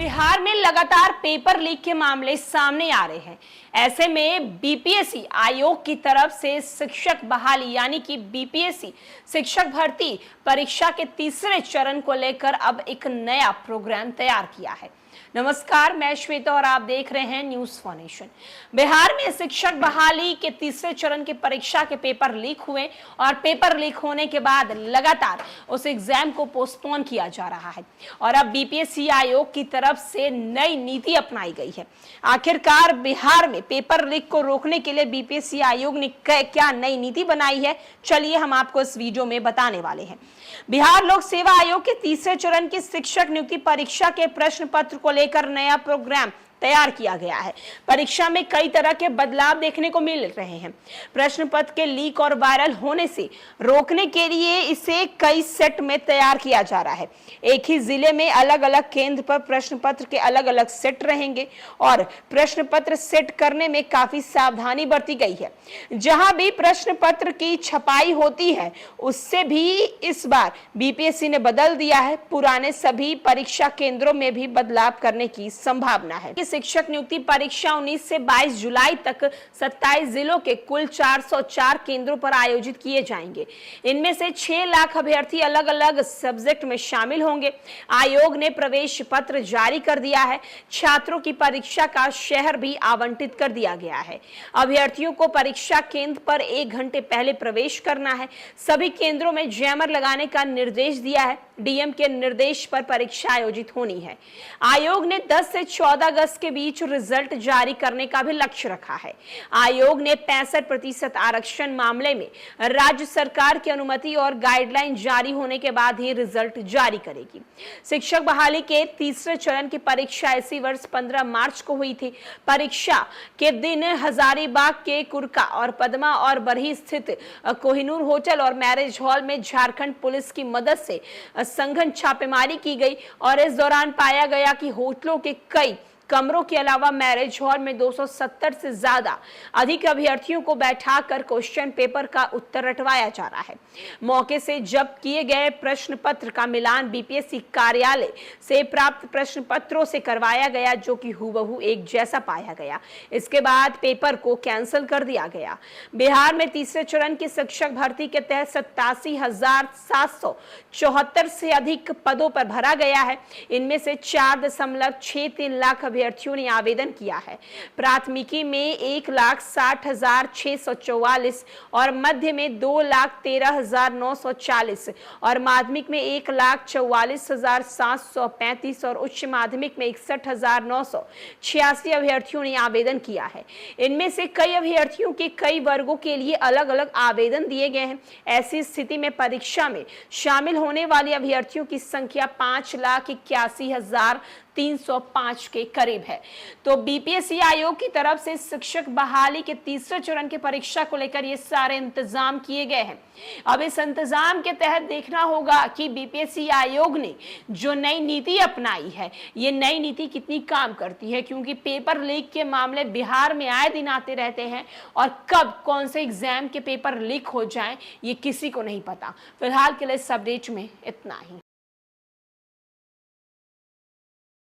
बिहार में लगातार paper leak के मामले सामने आ रहे हैं। ऐसे में बीपीएससी आयोग की तरफ से शिक्षक बहाली यानी कि बीपीएससी शिक्षक भर्ती परीक्षा के तीसरे चरण को लेकर अब एक नया प्रोग्राम तैयार किया है। नमस्कार, मैं श्वेता और आप देख रहे हैं न्यूज फॉर नेशन। बिहार में शिक्षक बहाली के तीसरे चरण की परीक्षा के पेपर लीक हुए और पेपर लीक होने के बाद लगातार उस एग्जाम को पोस्टपोन किया जा रहा है और अब बीपीएससी आयोग की तरफ से नई नीति अपनाई गई है। आखिरकार बिहार में पेपर लीक को रोकने के लिए बीपीएससी आयोग ने क्या नई नीति बनाई है, चलिए हम आपको इस वीडियो में बताने वाले हैं। बिहार लोक सेवा आयोग के तीसरे चरण की शिक्षक नियुक्ति परीक्षा के प्रश्न पत्र को लेकर नया प्रोग्राम तैयार किया गया है। परीक्षा में कई तरह के बदलाव देखने को मिल रहे हैं। प्रश्न पत्र के लीक और वायरल होने से रोकने के लिए इसे कई सेट में तैयार किया जा रहा है। एक ही जिले में अलग अलग केंद्र पर प्रश्न पत्र के अलग अलग सेट रहेंगे और प्रश्न पत्र सेट करने में काफी सावधानी बरती गई है। जहां भी प्रश्न पत्र की छपाई होती है उससे भी इस बार बीपीएससी ने बदल दिया है। पुराने सभी परीक्षा केंद्रों में भी बदलाव करने की संभावना है। शिक्षक नियुक्ति परीक्षा 19 से 22 जुलाई तक 27 जिलों के कुल 404 केंद्रों पर आयोजित किए जाएंगे। इनमें से 6 लाख अभ्यर्थी अलग अलग सब्जेक्ट में शामिल होंगे। आयोग ने प्रवेश पत्र जारी कर दिया है। छात्रों की परीक्षा का शहर भी आवंटित कर दिया गया है। अभ्यर्थियों को परीक्षा केंद्र पर 1 घंटे पहले प्रवेश करना है। सभी केंद्रों में जैमर लगाने का निर्देश दिया है। डीएम के निर्देश पर परीक्षा आयोजित होनी है। आयोग ने 10 से 14 अगस्त के बीच रिजल्ट जारी करने का भी लक्ष्य रखा है। आयोग ने 65% आरक्षण मामले में राज्य सरकार की अनुमति और गाइडलाइन जारी होने के बाद ही रिजल्ट जारी करेगी। शिक्षक बहाली के तीसरे चरण की परीक्षा इसी वर्ष 15 मार्च को हुई थी। परीक्षा के दिन हजारीबाग के कुरका और पदमा और बरही स्थित कोहिनूर होटल और मैरिज हॉल में झारखंड पुलिस की मदद से संघन छापेमारी की गई और इस दौरान पाया गया कि होटलों के कई कमरों के अलावा मैरिज हॉल में 270 से ज्यादा अधिक अभ्यर्थियों को बैठाकर क्वेश्चन पेपर का उत्तर रटवाया जा रहा है। मौके से जब्त किए गए प्रश्न पत्र का मिलान बीपीएससी कार्यालय से प्राप्त प्रश्न पत्रों से करवाया गया, जो कि हूबहू एक जैसा पाया गया। इसके बाद पेपर को कैंसिल कर दिया गया। बिहार में तीसरे चरण की शिक्षक भर्ती के तहत 87,774 से अधिक पदों पर भरा गया है। इनमें से 4.63 लाख अभ्यर्थियों ने आवेदन किया है। प्राथमिकी में 1,60,644 और मध्य में 2,13,940 और माध्यमिक में 1,44,735 और उच्च माध्यमिक में 61,986 अभ्यर्थियों ने आवेदन किया है। इनमें से कई अभ्यर्थियों के कई वर्गों के लिए अलग अलग आवेदन दिए गए हैं। ऐसी स्थिति में परीक्षा में शामिल होने वाले अभ्यर्थियों की संख्या 5,81,305 के करीब है। तो बीपीएससी आयोग की तरफ से शिक्षक बहाली के तीसरे चरण की परीक्षा को लेकर ये सारे इंतजाम किए गए हैं। अब इस इंतजाम के तहत देखना होगा कि बीपीएससी आयोग ने जो नई नीति अपनाई है, ये नई नीति कितनी काम करती है, क्योंकि पेपर लीक के मामले बिहार में आए दिन आते रहते हैं और कब कौन से एग्जाम के पेपर लीक हो जाएं ये किसी को नहीं पता। फिलहाल के लिए इस अपडेट में इतना ही।